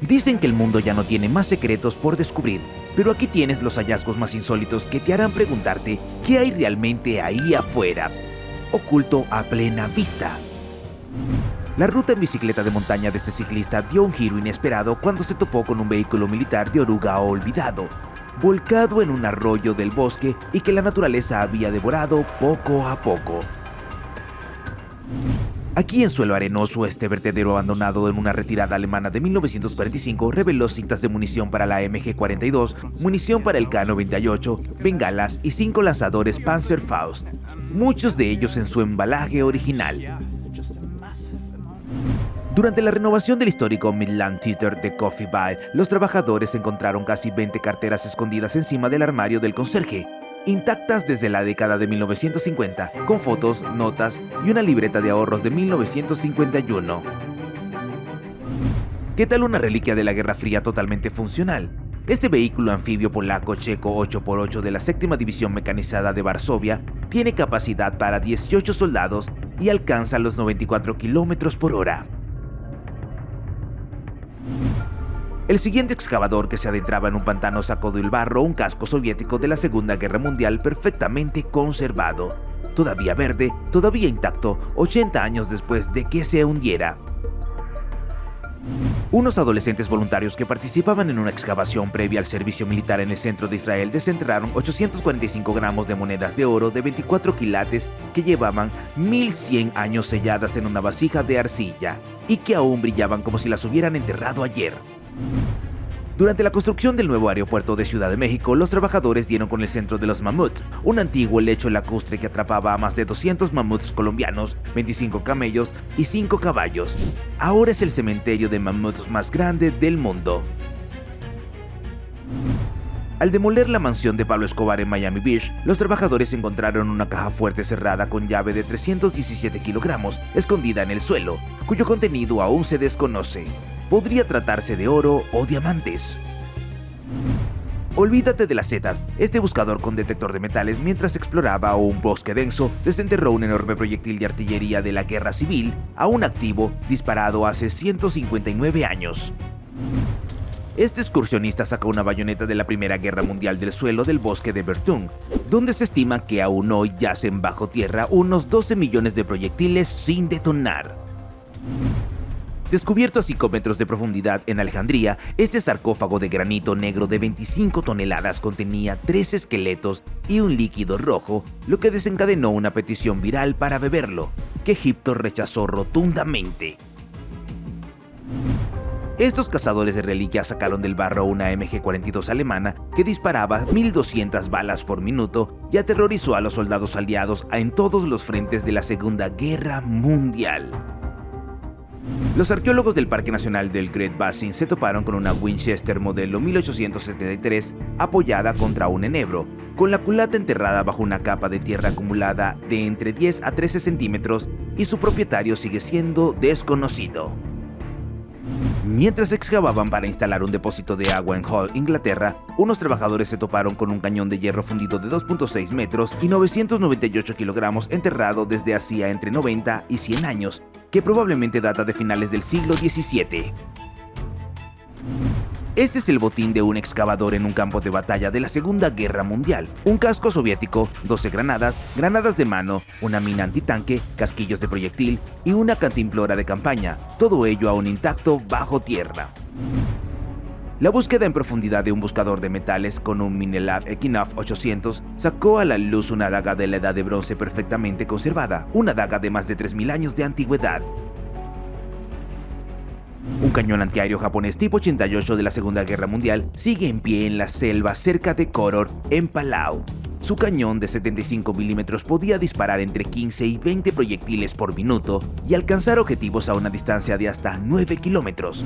Dicen que el mundo ya no tiene más secretos por descubrir, pero aquí tienes los hallazgos más insólitos que te harán preguntarte qué hay realmente ahí afuera, oculto a plena vista. La ruta en bicicleta de montaña de este ciclista dio un giro inesperado cuando se topó con un vehículo militar de oruga olvidado, volcado en un arroyo del bosque y que la naturaleza había devorado poco a poco. Aquí en suelo arenoso, este vertedero abandonado en una retirada alemana de 1945 reveló cintas de munición para la MG-42, munición para el K-98, bengalas y 5 lanzadores Panzerfaust, muchos de ellos en su embalaje original. Durante la renovación del histórico Midland Theater de Coffee Bay, los trabajadores encontraron casi 20 carteras escondidas encima del armario del conserje, intactas desde la década de 1950, con fotos, notas y una libreta de ahorros de 1951. ¿Qué tal una reliquia de la Guerra Fría totalmente funcional? Este vehículo anfibio polaco-checo 8x8 de la 7ª División Mecanizada de Varsovia tiene capacidad para 18 soldados y alcanza los 94 km/h. El siguiente excavador que se adentraba en un pantano sacó del barro un casco soviético de la Segunda Guerra Mundial perfectamente conservado, todavía verde, todavía intacto, 80 años después de que se hundiera. Unos adolescentes voluntarios que participaban en una excavación previa al servicio militar en el centro de Israel desenterraron 845 gramos de monedas de oro de 24 quilates que llevaban 1100 años selladas en una vasija de arcilla y que aún brillaban como si las hubieran enterrado ayer. Durante la construcción del nuevo aeropuerto de Ciudad de México, los trabajadores dieron con el centro de los mamuts, un antiguo lecho lacustre que atrapaba a más de 200 mamuts colombianos, 25 camellos y 5 caballos. Ahora es el cementerio de mamuts más grande del mundo. Al demoler la mansión de Pablo Escobar en Miami Beach, los trabajadores encontraron una caja fuerte cerrada con llave de 317 kilogramos, escondida en el suelo, cuyo contenido aún se desconoce. Podría tratarse de oro o diamantes. Olvídate de las setas. Este buscador con detector de metales, mientras exploraba un bosque denso, desenterró un enorme proyectil de artillería de la Guerra Civil, aún activo, disparado hace 159 años. Este excursionista sacó una bayoneta de la Primera Guerra Mundial del suelo del bosque de Vertung, donde se estima que aún hoy yacen bajo tierra unos 12 millones de proyectiles sin detonar. Descubierto a 5 metros de profundidad en Alejandría, este sarcófago de granito negro de 25 toneladas contenía 3 esqueletos y un líquido rojo, lo que desencadenó una petición viral para beberlo, que Egipto rechazó rotundamente. Estos cazadores de reliquias sacaron del barro una MG-42 alemana que disparaba 1200 balas por minuto y aterrorizó a los soldados aliados en todos los frentes de la Segunda Guerra Mundial. Los arqueólogos del Parque Nacional del Great Basin se toparon con una Winchester modelo 1873 apoyada contra un enebro, con la culata enterrada bajo una capa de tierra acumulada de entre 10 a 13 centímetros y su propietario sigue siendo desconocido. Mientras excavaban para instalar un depósito de agua en Hull, Inglaterra, unos trabajadores se toparon con un cañón de hierro fundido de 2.6 metros y 998 kilogramos enterrado desde hacía entre 90 y 100 años, que probablemente data de finales del siglo XVII. Este es el botín de un excavador en un campo de batalla de la Segunda Guerra Mundial. Un casco soviético, 12 granadas, granadas de mano, una mina antitanque, casquillos de proyectil y una cantimplora de campaña, todo ello aún intacto bajo tierra. La búsqueda en profundidad de un buscador de metales con un Minelav Equinox 800 sacó a la luz una daga de la Edad de Bronce perfectamente conservada, una daga de más de 3000 años de antigüedad. Un cañón antiaéreo japonés tipo 88 de la Segunda Guerra Mundial sigue en pie en la selva cerca de Koror, en Palau. Su cañón de 75 milímetros podía disparar entre 15 y 20 proyectiles por minuto y alcanzar objetivos a una distancia de hasta 9 kilómetros.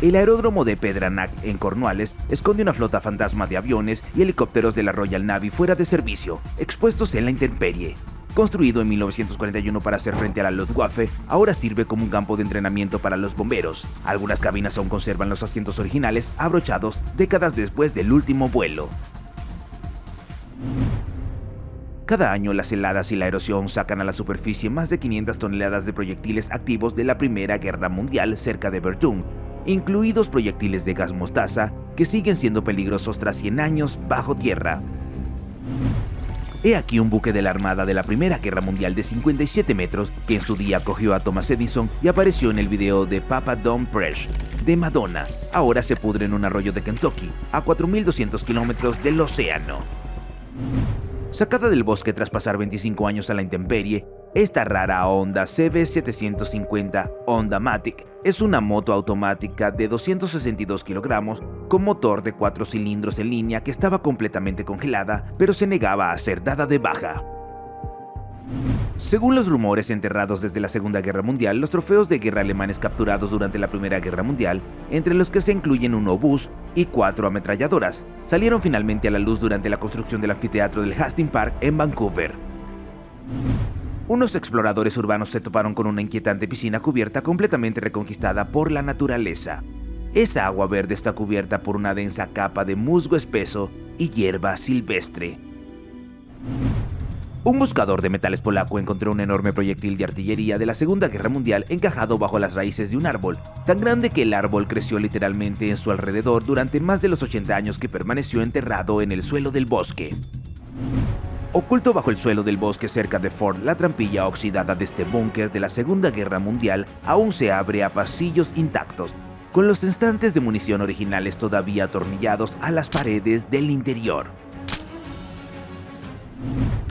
El aeródromo de Pedranac, en Cornualles, esconde una flota fantasma de aviones y helicópteros de la Royal Navy fuera de servicio, expuestos en la intemperie. Construido en 1941 para hacer frente a la Luftwaffe, ahora sirve como un campo de entrenamiento para los bomberos. Algunas cabinas aún conservan los asientos originales abrochados décadas después del último vuelo. Cada año las heladas y la erosión sacan a la superficie más de 500 toneladas de proyectiles activos de la Primera Guerra Mundial cerca de Vertung. incluidos proyectiles de gas mostaza, que siguen siendo peligrosos tras 100 años bajo tierra. He aquí un buque de la Armada de la Primera Guerra Mundial de 57 metros que en su día acogió a Thomas Edison y apareció en el video de Papa Don't Preach de Madonna. Ahora se pudre en un arroyo de Kentucky, a 4.200 kilómetros del océano. Sacada del bosque tras pasar 25 años a la intemperie, esta rara Honda CB750 Honda Matic es una moto automática de 262 kilogramos con motor de 4 cilindros en línea que estaba completamente congelada, pero se negaba a ser dada de baja. Según los rumores enterrados desde la Segunda Guerra Mundial, los trofeos de guerra alemanes capturados durante la Primera Guerra Mundial, entre los que se incluyen un obús y 4 ametralladoras, salieron finalmente a la luz durante la construcción del anfiteatro del Hastings Park en Vancouver. Unos exploradores urbanos se toparon con una inquietante piscina cubierta completamente reconquistada por la naturaleza. Esa agua verde está cubierta por una densa capa de musgo espeso y hierba silvestre. Un buscador de metales polaco encontró un enorme proyectil de artillería de la Segunda Guerra Mundial encajado bajo las raíces de un árbol, tan grande que el árbol creció literalmente en su alrededor durante más de los 80 años que permaneció enterrado en el suelo del bosque. Oculto bajo el suelo del bosque cerca de Fort, la trampilla oxidada de este búnker de la Segunda Guerra Mundial aún se abre a pasillos intactos, con los estantes de munición originales todavía atornillados a las paredes del interior.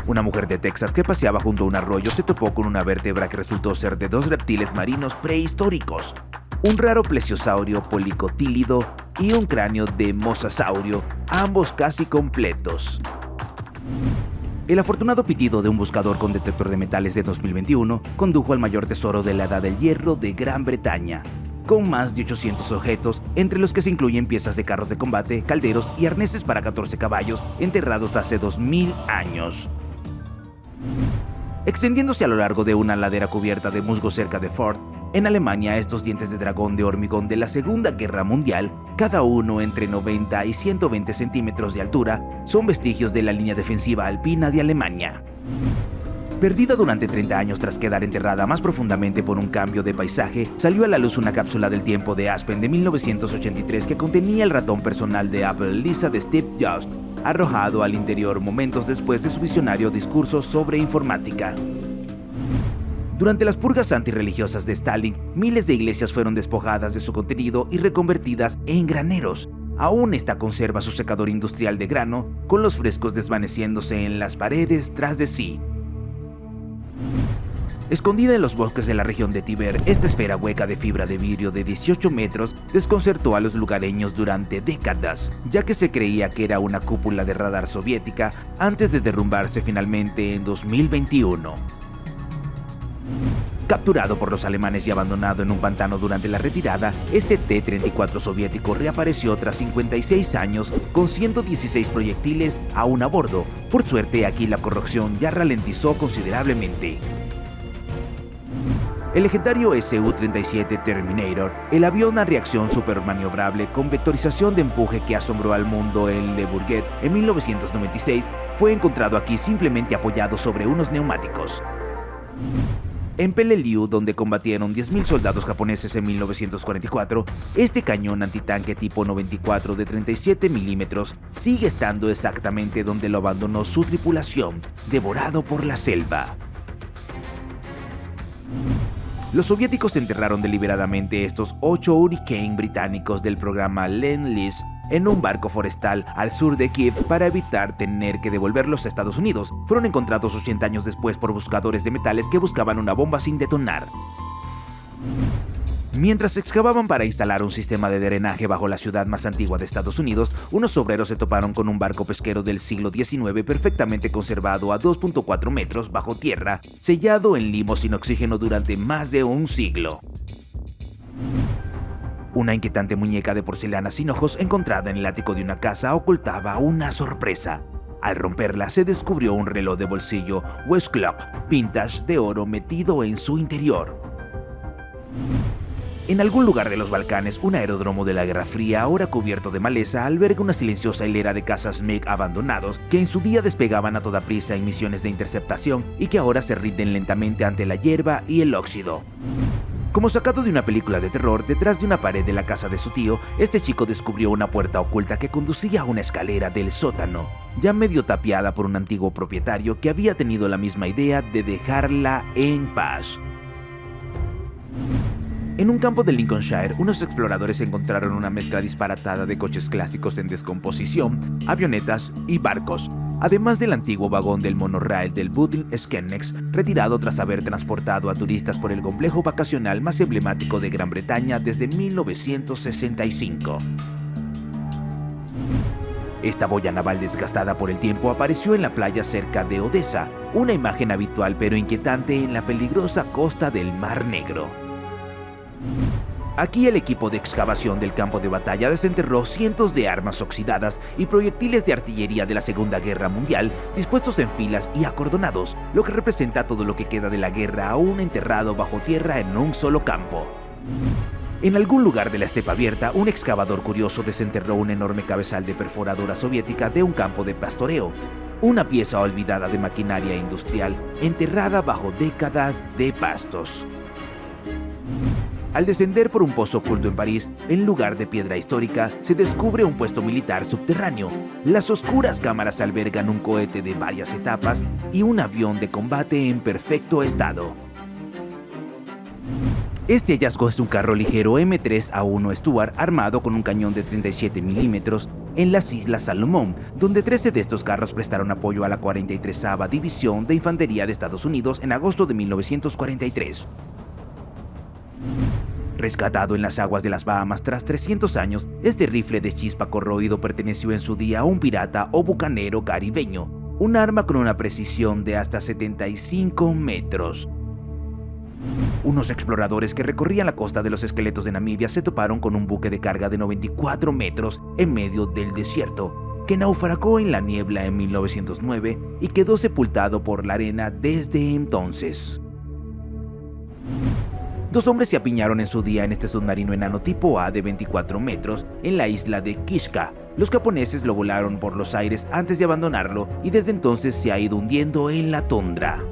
Una mujer de Texas que paseaba junto a un arroyo se topó con una vértebra que resultó ser de 2 reptiles marinos prehistóricos, un raro plesiosaurio policotílido y un cráneo de mosasaurio, ambos casi completos. El afortunado pitido de un buscador con detector de metales de 2021 condujo al mayor tesoro de la Edad del Hierro de Gran Bretaña, con más de 800 objetos, entre los que se incluyen piezas de carros de combate, calderos y arneses para 14 caballos enterrados hace 2000 años. Extendiéndose a lo largo de una ladera cubierta de musgo cerca de Fort, en Alemania, estos dientes de dragón de hormigón de la Segunda Guerra Mundial, cada uno entre 90 y 120 centímetros de altura, son vestigios de la línea defensiva alpina de Alemania. Perdida durante 30 años tras quedar enterrada más profundamente por un cambio de paisaje, salió a la luz una cápsula del tiempo de Aspen de 1983 que contenía el ratón personal de Apple Lisa de Steve Jobs, arrojado al interior momentos después de su visionario discurso sobre informática. Durante las purgas antirreligiosas de Stalin, miles de iglesias fueron despojadas de su contenido y reconvertidas en graneros. Aún esta conserva su secador industrial de grano, con los frescos desvaneciéndose en las paredes tras de sí. Escondida en los bosques de la región de Tíber, esta esfera hueca de fibra de vidrio de 18 metros desconcertó a los lugareños durante décadas, ya que se creía que era una cúpula de radar soviética antes de derrumbarse finalmente en 2021. Capturado por los alemanes y abandonado en un pantano durante la retirada, este T-34 soviético reapareció tras 56 años con 116 proyectiles aún a bordo. Por suerte, aquí la corrosión ya ralentizó considerablemente. El legendario Su-37 Terminator, el avión a reacción supermaniobrable con vectorización de empuje que asombró al mundo en Le Bourget en 1996, fue encontrado aquí simplemente apoyado sobre unos neumáticos. En Peleliu, donde combatieron 10.000 soldados japoneses en 1944, este cañón antitanque tipo 94 de 37 milímetros sigue estando exactamente donde lo abandonó su tripulación, devorado por la selva. Los soviéticos enterraron deliberadamente estos 8 Hurricane británicos del programa Lend-Lease en un barco forestal al sur de Kiev para evitar tener que devolverlos a Estados Unidos. Fueron encontrados 80 años después por buscadores de metales que buscaban una bomba sin detonar. Mientras excavaban para instalar un sistema de drenaje bajo la ciudad más antigua de Estados Unidos, unos obreros se toparon con un barco pesquero del siglo XIX perfectamente conservado a 2.4 metros bajo tierra, sellado en limo sin oxígeno durante más de un siglo. Una inquietante muñeca de porcelana sin ojos encontrada en el ático de una casa ocultaba una sorpresa. Al romperla se descubrió un reloj de bolsillo Westclock vintage de oro metido en su interior. En algún lugar de los Balcanes, un aeródromo de la Guerra Fría, ahora cubierto de maleza, alberga una silenciosa hilera de cazas MiG abandonados que en su día despegaban a toda prisa en misiones de interceptación y que ahora se rinden lentamente ante la hierba y el óxido. Como sacado de una película de terror, detrás de una pared de la casa de su tío, este chico descubrió una puerta oculta que conducía a una escalera del sótano, ya medio tapiada por un antiguo propietario que había tenido la misma idea de dejarla en paz. En un campo de Lincolnshire, unos exploradores encontraron una mezcla disparatada de coches clásicos en descomposición, avionetas y barcos, además del antiguo vagón del monorail del Bootle Skennex, retirado tras haber transportado a turistas por el complejo vacacional más emblemático de Gran Bretaña desde 1965. Esta boya naval desgastada por el tiempo apareció en la playa cerca de Odessa, una imagen habitual pero inquietante en la peligrosa costa del Mar Negro. Aquí el equipo de excavación del campo de batalla desenterró cientos de armas oxidadas y proyectiles de artillería de la Segunda Guerra Mundial dispuestos en filas y acordonados, lo que representa todo lo que queda de la guerra aún enterrado bajo tierra en un solo campo. En algún lugar de la estepa abierta, un excavador curioso desenterró un enorme cabezal de perforadora soviética de un campo de pastoreo, una pieza olvidada de maquinaria industrial enterrada bajo décadas de pastos. Al descender por un pozo oculto en París, en lugar de piedra histórica, se descubre un puesto militar subterráneo. Las oscuras cámaras albergan un cohete de varias etapas y un avión de combate en perfecto estado. Este hallazgo es un carro ligero M3A1 Stuart armado con un cañón de 37 milímetros en las Islas Salomón, donde 13 de estos carros prestaron apoyo a la 43ª División de Infantería de Estados Unidos en agosto de 1943. Rescatado en las aguas de las Bahamas tras 300 años, este rifle de chispa corroído perteneció en su día a un pirata o bucanero caribeño, un arma con una precisión de hasta 75 metros. Unos exploradores que recorrían la costa de los esqueletos de Namibia se toparon con un buque de carga de 94 metros en medio del desierto, que naufragó en la niebla en 1909 y quedó sepultado por la arena desde entonces. Dos hombres se apiñaron en su día en este submarino enano tipo A de 24 metros en la isla de Kishka. Los japoneses lo volaron por los aires antes de abandonarlo y desde entonces se ha ido hundiendo en la tundra.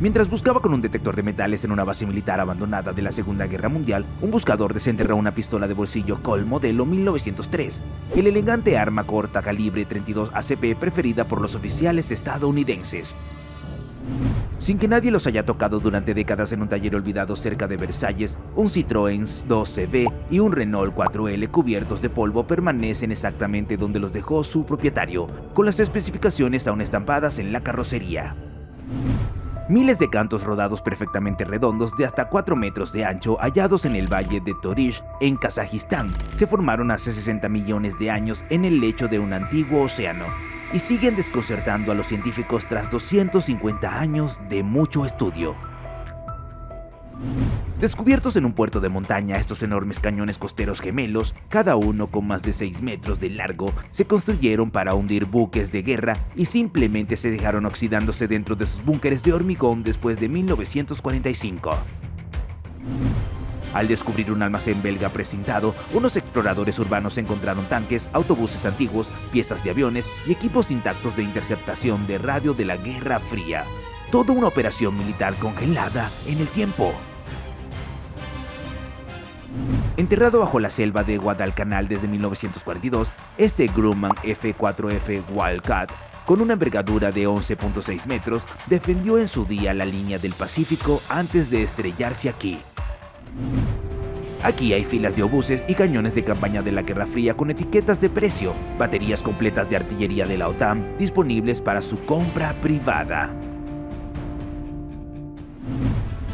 Mientras buscaba con un detector de metales en una base militar abandonada de la Segunda Guerra Mundial, un buscador desenterró una pistola de bolsillo Colt modelo 1903, el elegante arma corta calibre 32 ACP preferida por los oficiales estadounidenses. Sin que nadie los haya tocado durante décadas en un taller olvidado cerca de Versalles, un Citroën 2CV y un Renault 4L cubiertos de polvo permanecen exactamente donde los dejó su propietario, con las especificaciones aún estampadas en la carrocería. Miles de cantos rodados perfectamente redondos de hasta 4 metros de ancho hallados en el valle de Torish, en Kazajistán, se formaron hace 60 millones de años en el lecho de un antiguo océano y siguen desconcertando a los científicos tras 250 años de mucho estudio. Descubiertos en un puerto de montaña, estos enormes cañones costeros gemelos, cada uno con más de 6 metros de largo, se construyeron para hundir buques de guerra y simplemente se dejaron oxidándose dentro de sus búnkeres de hormigón después de 1945. Al descubrir un almacén belga precintado, unos exploradores urbanos encontraron tanques, autobuses antiguos, piezas de aviones y equipos intactos de interceptación de radio de la Guerra Fría. Toda una operación militar congelada en el tiempo. Enterrado bajo la selva de Guadalcanal desde 1942, este Grumman F-4F Wildcat, con una envergadura de 11.6 metros, defendió en su día la línea del Pacífico antes de estrellarse aquí. Aquí hay filas de obuses y cañones de campaña de la Guerra Fría con etiquetas de precio, baterías completas de artillería de la OTAN disponibles para su compra privada.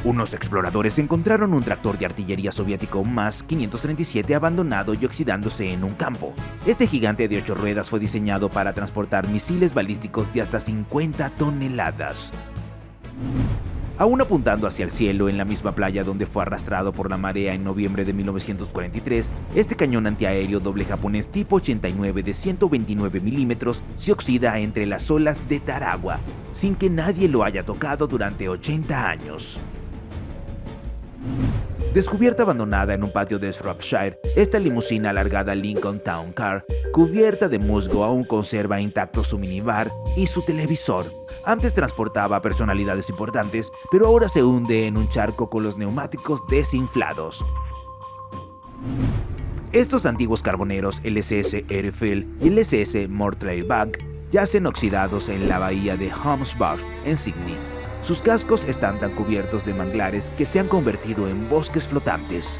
Unos exploradores encontraron un tractor de artillería soviético MAS 537 abandonado y oxidándose en un campo. Este gigante de 8 ruedas fue diseñado para transportar misiles balísticos de hasta 50 toneladas. Aún apuntando hacia el cielo en la misma playa donde fue arrastrado por la marea en noviembre de 1943, este cañón antiaéreo doble japonés tipo 89 de 129 milímetros se oxida entre las olas de Tarawa, sin que nadie lo haya tocado durante 80 años. Descubierta abandonada en un patio de Shropshire, esta limusina alargada Lincoln Town Car, cubierta de musgo, aún conserva intacto su minibar y su televisor. Antes transportaba a personalidades importantes, pero ahora se hunde en un charco con los neumáticos desinflados. Estos antiguos carboneros, el SS Ehrefeld y el SS Mortleibach, yacen oxidados en la bahía de Holmsbach, en Sydney. Sus cascos están tan cubiertos de manglares que se han convertido en bosques flotantes.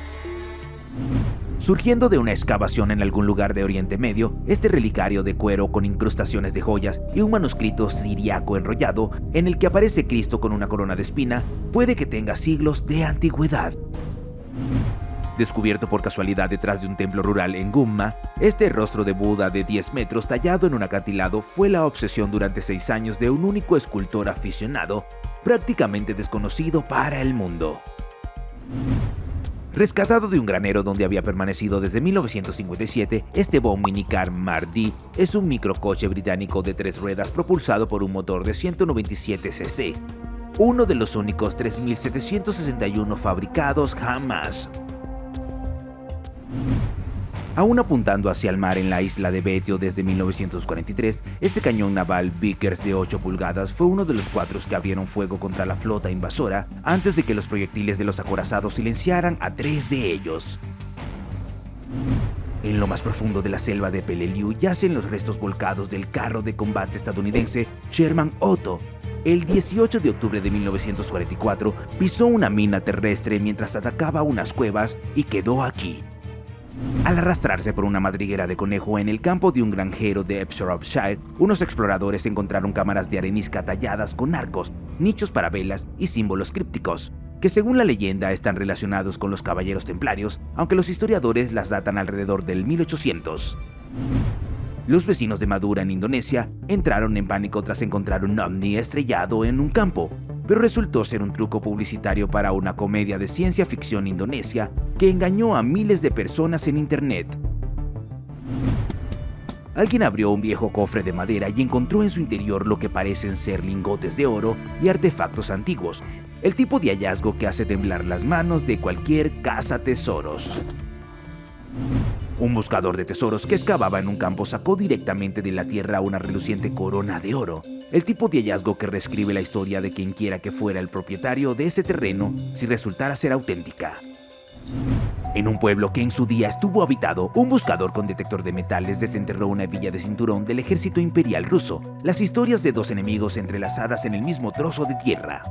Surgiendo de una excavación en algún lugar de Oriente Medio, este relicario de cuero con incrustaciones de joyas y un manuscrito siriaco enrollado en el que aparece Cristo con una corona de espina, puede que tenga siglos de antigüedad. Descubierto por casualidad detrás de un templo rural en Gumma, este rostro de Buda de 10 metros tallado en un acantilado fue la obsesión durante 6 años de un único escultor aficionado, prácticamente desconocido para el mundo. Rescatado de un granero donde había permanecido desde 1957, este Von Minicar Mark D es un microcoche británico de 3 ruedas propulsado por un motor de 197 cc, uno de los únicos 3.761 fabricados jamás. Aún apuntando hacia el mar en la isla de Betio desde 1943, este cañón naval Vickers de 8 pulgadas fue uno de los 4 que abrieron fuego contra la flota invasora antes de que los proyectiles de los acorazados silenciaran a 3 de ellos. En lo más profundo de la selva de Peleliu yacen los restos volcados del carro de combate estadounidense Sherman Otto. El 18 de octubre de 1944 pisó una mina terrestre mientras atacaba unas cuevas y quedó aquí. Al arrastrarse por una madriguera de conejo en el campo de un granjero de Shropshire, unos exploradores encontraron cámaras de arenisca talladas con arcos, nichos para velas y símbolos crípticos, que según la leyenda están relacionados con los caballeros templarios, aunque los historiadores las datan alrededor del 1800. Los vecinos de Madura en Indonesia entraron en pánico tras encontrar un ovni estrellado en un campo, pero resultó ser un truco publicitario para una comedia de ciencia ficción indonesia que engañó a miles de personas en internet. Alguien abrió un viejo cofre de madera y encontró en su interior lo que parecen ser lingotes de oro y artefactos antiguos, el tipo de hallazgo que hace temblar las manos de cualquier cazatesoros. Un buscador de tesoros que excavaba en un campo sacó directamente de la tierra una reluciente corona de oro, el tipo de hallazgo que reescribe la historia de quien quiera que fuera el propietario de ese terreno si resultara ser auténtica. En un pueblo que en su día estuvo habitado, un buscador con detector de metales desenterró una hebilla de cinturón del ejército imperial ruso, las historias de 2 enemigos entrelazadas en el mismo trozo de tierra.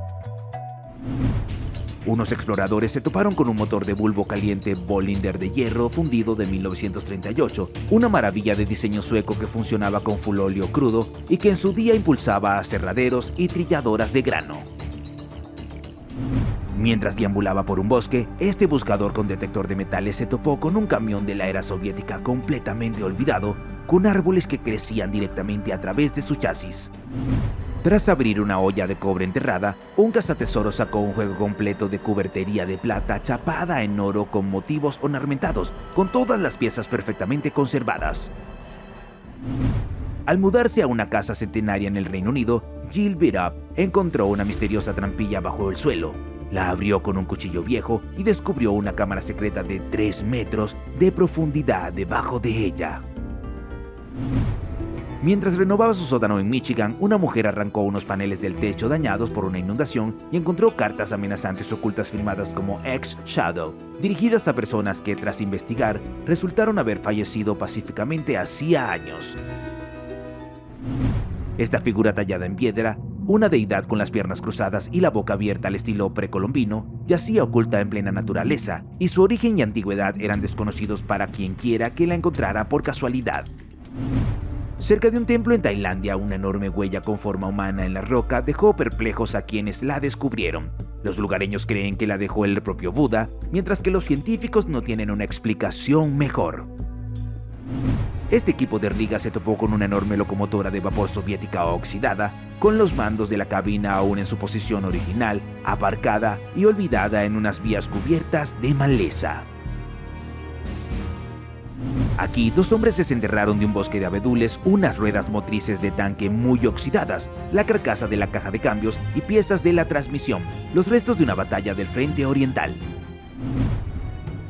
Unos exploradores se toparon con un motor de bulbo caliente Bollinger de hierro fundido de 1938, una maravilla de diseño sueco que funcionaba con fulóleo crudo y que en su día impulsaba aserraderos y trilladoras de grano. Mientras deambulaba por un bosque, este buscador con detector de metales se topó con un camión de la era soviética completamente olvidado, con árboles que crecían directamente a través de su chasis. Tras abrir una olla de cobre enterrada, un cazatesoro sacó un juego completo de cubertería de plata chapada en oro con motivos ornamentados, con todas las piezas perfectamente conservadas. Al mudarse a una casa centenaria en el Reino Unido, Jill Biddup encontró una misteriosa trampilla bajo el suelo. La abrió con un cuchillo viejo y descubrió una cámara secreta de 3 metros de profundidad debajo de ella. Mientras renovaba su sótano en Michigan, una mujer arrancó unos paneles del techo dañados por una inundación y encontró cartas amenazantes ocultas firmadas como ex-Shadow, dirigidas a personas que, tras investigar, resultaron haber fallecido pacíficamente hacía años. Esta figura tallada en piedra, una deidad con las piernas cruzadas y la boca abierta al estilo precolombino, yacía oculta en plena naturaleza, y su origen y antigüedad eran desconocidos para quien quiera que la encontrara por casualidad. Cerca de un templo en Tailandia, una enorme huella con forma humana en la roca dejó perplejos a quienes la descubrieron. Los lugareños creen que la dejó el propio Buda, mientras que los científicos no tienen una explicación mejor. Este equipo de Riga se topó con una enorme locomotora de vapor soviética oxidada, con los mandos de la cabina aún en su posición original, aparcada y olvidada en unas vías cubiertas de maleza. Aquí, 2 hombres desenterraron de un bosque de abedules unas ruedas motrices de tanque muy oxidadas, la carcasa de la caja de cambios y piezas de la transmisión, los restos de una batalla del frente oriental.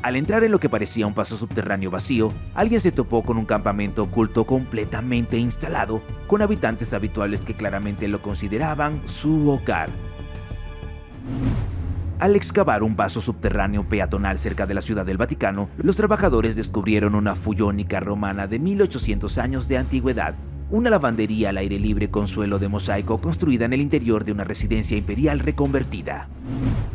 Al entrar en lo que parecía un paso subterráneo vacío, alguien se topó con un campamento oculto completamente instalado, con habitantes habituales que claramente lo consideraban su hogar. Al excavar un paso subterráneo peatonal cerca de la Ciudad del Vaticano, los trabajadores descubrieron una fuyónica romana de 1800 años de antigüedad, una lavandería al aire libre con suelo de mosaico construida en el interior de una residencia imperial reconvertida.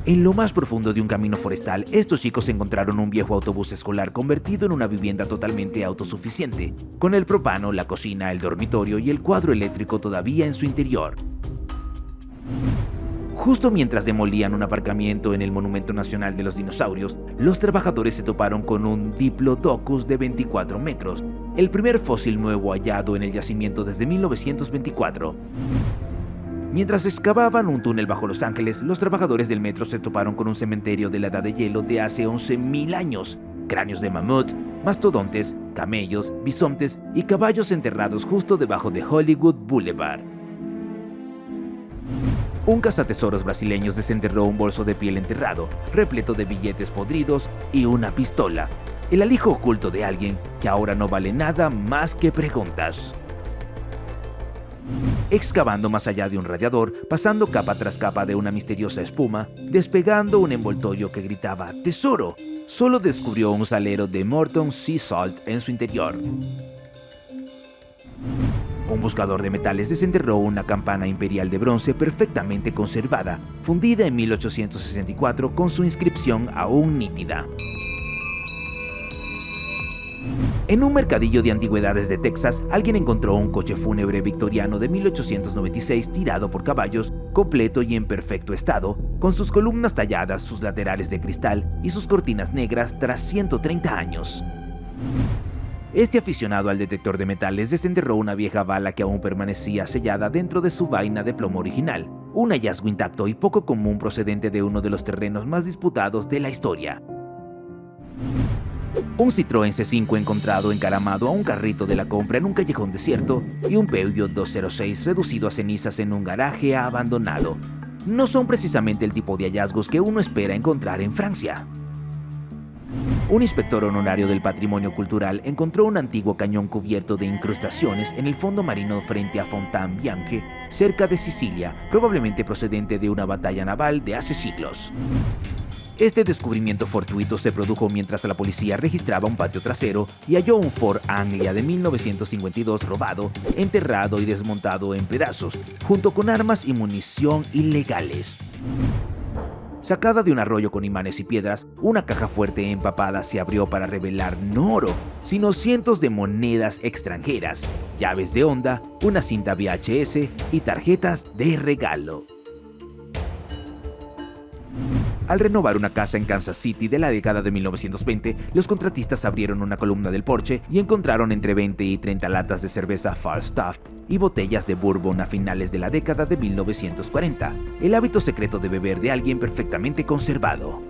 En lo más profundo de un camino forestal, estos chicos encontraron un viejo autobús escolar convertido en una vivienda totalmente autosuficiente, con el propano, la cocina, el dormitorio y el cuadro eléctrico todavía en su interior. Justo mientras demolían un aparcamiento en el Monumento Nacional de los Dinosaurios, los trabajadores se toparon con un Diplodocus de 24 metros, el primer fósil nuevo hallado en el yacimiento desde 1924. Mientras excavaban un túnel bajo Los Ángeles, los trabajadores del metro se toparon con un cementerio de la Edad de Hielo de hace 11.000 años, cráneos de mamut, mastodontes, camellos, bisontes y caballos enterrados justo debajo de Hollywood Boulevard. Un cazatesoros brasileño desenterró un bolso de piel enterrado, repleto de billetes podridos y una pistola, el alijo oculto de alguien que ahora no vale nada más que preguntas. Excavando más allá de un radiador, pasando capa tras capa de una misteriosa espuma, despegando un envoltorio que gritaba ¡Tesoro!, solo descubrió un salero de Morton Sea Salt en su interior. Un buscador de metales desenterró una campana imperial de bronce perfectamente conservada, fundida en 1864 con su inscripción aún nítida. En un mercadillo de antigüedades de Texas, alguien encontró un coche fúnebre victoriano de 1896 tirado por caballos, completo y en perfecto estado, con sus columnas talladas, sus laterales de cristal y sus cortinas negras tras 130 años. Este aficionado al detector de metales desenterró una vieja bala que aún permanecía sellada dentro de su vaina de plomo original, un hallazgo intacto y poco común procedente de uno de los terrenos más disputados de la historia. Un Citroën C5 encontrado encaramado a un carrito de la compra en un callejón desierto y un Peugeot 206 reducido a cenizas en un garaje abandonado. No son precisamente el tipo de hallazgos que uno espera encontrar en Francia. Un inspector honorario del patrimonio cultural encontró un antiguo cañón cubierto de incrustaciones en el fondo marino frente a Fontaine-Bianche, cerca de Sicilia, probablemente procedente de una batalla naval de hace siglos. Este descubrimiento fortuito se produjo mientras la policía registraba un patio trasero y halló un Ford Anglia de 1952 robado, enterrado y desmontado en pedazos, junto con armas y munición ilegales. Sacada de un arroyo con imanes y piedras, una caja fuerte empapada se abrió para revelar no oro, sino cientos de monedas extranjeras, llaves de Honda, una cinta VHS y tarjetas de regalo. Al renovar una casa en Kansas City de la década de 1920, los contratistas abrieron una columna del porche y encontraron entre 20 y 30 latas de cerveza Falstaff y botellas de bourbon a finales de la década de 1940, el hábito secreto de beber de alguien perfectamente conservado.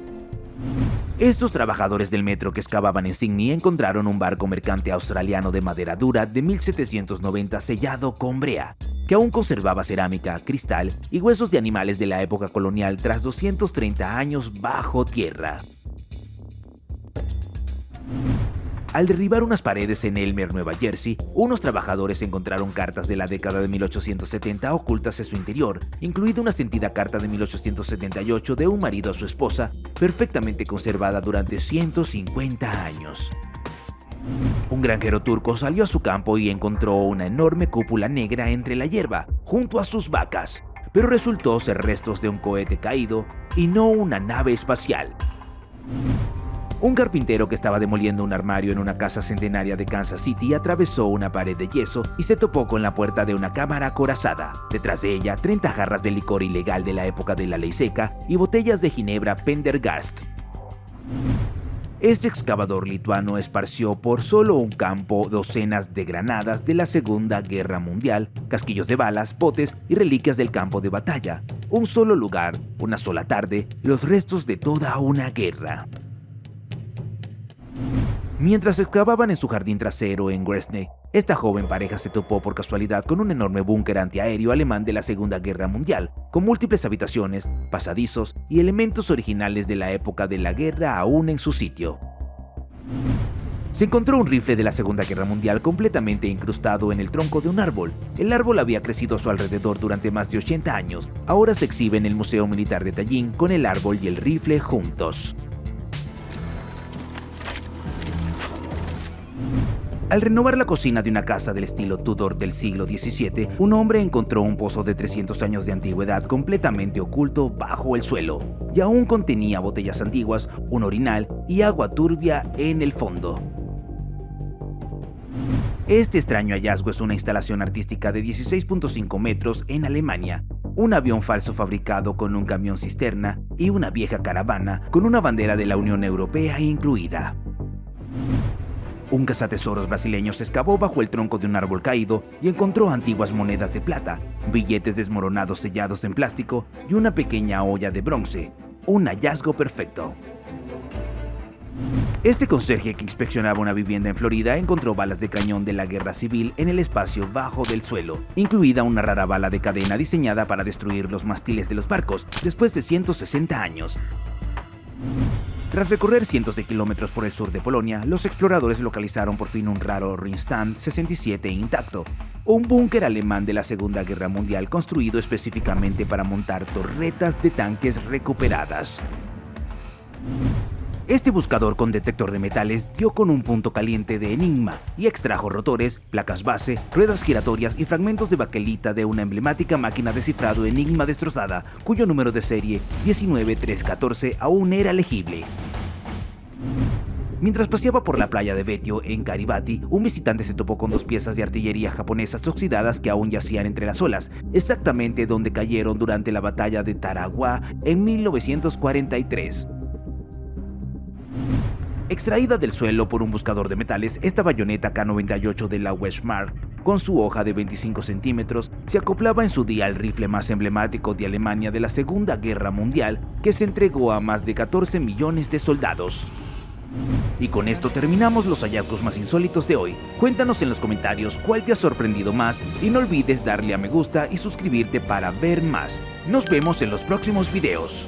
Estos trabajadores del metro que excavaban en Sydney encontraron un barco mercante australiano de madera dura de 1790 sellado con brea, que aún conservaba cerámica, cristal y huesos de animales de la época colonial tras 230 años bajo tierra. Al derribar unas paredes en Elmer, Nueva Jersey, unos trabajadores encontraron cartas de la década de 1870 ocultas en su interior, incluida una sentida carta de 1878 de un marido a su esposa, perfectamente conservada durante 150 años. Un granjero turco salió a su campo y encontró una enorme cúpula negra entre la hierba, junto a sus vacas, pero resultó ser restos de un cohete caído y no una nave espacial. Un carpintero que estaba demoliendo un armario en una casa centenaria de Kansas City atravesó una pared de yeso y se topó con la puerta de una cámara acorazada. Detrás de ella, 30 jarras de licor ilegal de la época de la ley seca y botellas de ginebra Pendergast. Este excavador lituano esparció por solo un campo docenas de granadas de la Segunda Guerra Mundial, casquillos de balas, botes y reliquias del campo de batalla. Un solo lugar, una sola tarde, los restos de toda una guerra. Mientras excavaban en su jardín trasero en Gresnay, esta joven pareja se topó por casualidad con un enorme búnker antiaéreo alemán de la Segunda Guerra Mundial, con múltiples habitaciones, pasadizos y elementos originales de la época de la guerra aún en su sitio. Se encontró un rifle de la Segunda Guerra Mundial completamente incrustado en el tronco de un árbol. El árbol había crecido a su alrededor durante más de 80 años. Ahora se exhibe en el Museo Militar de Tallinn con el árbol y el rifle juntos. Al renovar la cocina de una casa del estilo Tudor del siglo XVII, un hombre encontró un pozo de 300 años de antigüedad completamente oculto bajo el suelo, y aún contenía botellas antiguas, un orinal y agua turbia en el fondo. Este extraño hallazgo es una instalación artística de 16.5 metros en Alemania, un avión falso fabricado con un camión cisterna y una vieja caravana con una bandera de la Unión Europea incluida. Un cazatesoros brasileño se excavó bajo el tronco de un árbol caído y encontró antiguas monedas de plata, billetes desmoronados sellados en plástico y una pequeña olla de bronce, un hallazgo perfecto. Este conserje que inspeccionaba una vivienda en Florida encontró balas de cañón de la guerra civil en el espacio bajo del suelo, incluida una rara bala de cadena diseñada para destruir los mástiles de los barcos después de 160 años. Tras recorrer cientos de kilómetros por el sur de Polonia, los exploradores localizaron por fin un raro Ringstand 67 intacto, un búnker alemán de la Segunda Guerra Mundial construido específicamente para montar torretas de tanques recuperadas. Este buscador con detector de metales dio con un punto caliente de enigma y extrajo rotores, placas base, ruedas giratorias y fragmentos de baquelita de una emblemática máquina de cifrado Enigma destrozada, cuyo número de serie 19314 aún era legible. Mientras paseaba por la playa de Vetio en Karivati, un visitante se topó con dos piezas de artillería japonesas oxidadas que aún yacían entre las olas, exactamente donde cayeron durante la batalla de Tarawa en 1943. Extraída del suelo por un buscador de metales, esta bayoneta K98 de la Wehrmacht, con su hoja de 25 centímetros, se acoplaba en su día al rifle más emblemático de Alemania de la Segunda Guerra Mundial, que se entregó a más de 14 millones de soldados. Y con esto terminamos los hallazgos más insólitos de hoy. Cuéntanos en los comentarios cuál te ha sorprendido más y no olvides darle a me gusta y suscribirte para ver más. Nos vemos en los próximos videos.